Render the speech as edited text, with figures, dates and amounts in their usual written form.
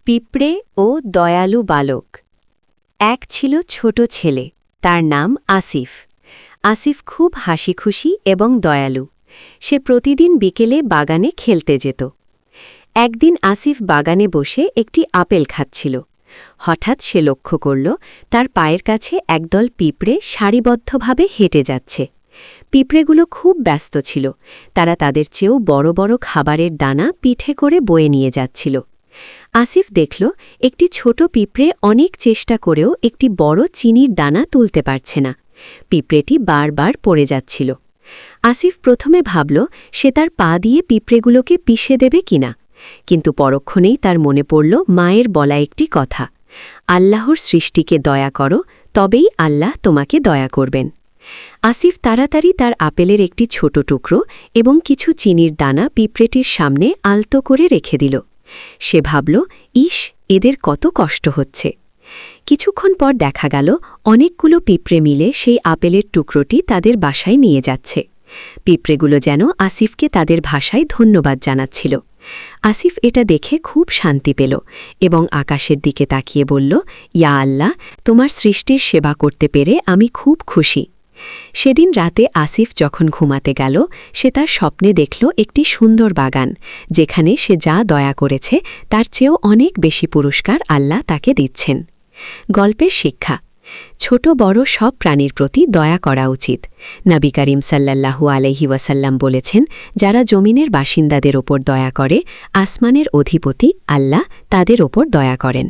পিঁপড়ে ও দয়ালু বালক। এক ছিল ছোট ছেলে, তার নাম আসিফ। আসিফ খুব হাসিখুশি এবং দয়ালু। সে প্রতিদিন বিকেলে বাগানে খেলতে যেত। একদিন আসিফ বাগানে বসে একটি আপেল খাচ্ছিল। হঠাৎ সে লক্ষ্য করল তার পায়ের কাছে একদল পিঁপড়ে সারিবদ্ধভাবে হেঁটে যাচ্ছে। পিঁপড়েগুলো খুব ব্যস্ত ছিল, তারা তাদের চেয়েও বড় বড় খাবারের দানা পিঠে করে বয়ে নিয়ে যাচ্ছিল। আসিফ দেখল একটি ছোট পিঁপড়ে অনেক চেষ্টা করেও একটি বড় চিনির দানা তুলতে পারছে না। পিঁপড়েটি বারবার পড়ে যাচ্ছিল। আসিফ প্রথমে ভাবল সে তার পা দিয়ে পিঁপড়েগুলোকে পিষে দেবে কিনা, কিন্তু পরক্ষণেই তার মনে পড়ল মায়ের বলা একটি কথা, আল্লাহর সৃষ্টিকে দয়া করো, তবেই আল্লাহ তোমাকে দয়া করবেন। আসিফ তাড়াতাড়ি তার আপেলের একটি ছোট টুকরো এবং কিছু চিনির দানা পিঁপড়েটির সামনে আলতো করে রেখে দিল। সে ভাবল, ইস, এদের কত কষ্ট হচ্ছে। কিছুক্ষণ পর দেখা গেল অনেকগুলো পিঁপড়ে মিলে সেই আপেলের টুকরোটি তাদের বাসায় নিয়ে যাচ্ছে। পিঁপড়েগুলো যেন আসিফকে তাদের ভাষায় ধন্যবাদ জানাচ্ছিল। আসিফ এটা দেখে খুব শান্তি পেল এবং আকাশের দিকে তাকিয়ে বলল, ইয়া আল্লাহ, তোমার সৃষ্টির সেবা করতে পেরে আমি খুব খুশি। সেদিন রাতে আসিফ যখন ঘুমাতে গেল, সে তার স্বপ্নে দেখল একটি সুন্দর বাগান, যেখানে সে যা দয়া করেছে তার চেয়েও অনেক বেশি পুরস্কার আল্লাহ তাকে দিচ্ছেন। গল্পের শিক্ষা: ছোট বড় সব প্রাণীর প্রতি দয়া করা উচিত। নবী করিম সাল্লাল্লাহু আলাইহি ওয়াসাল্লাম বলেছেন, যারা জমিনের বাসিন্দাদের ওপর দয়া করে, আসমানের অধিপতি আল্লাহ তাদের ওপর দয়া করেন।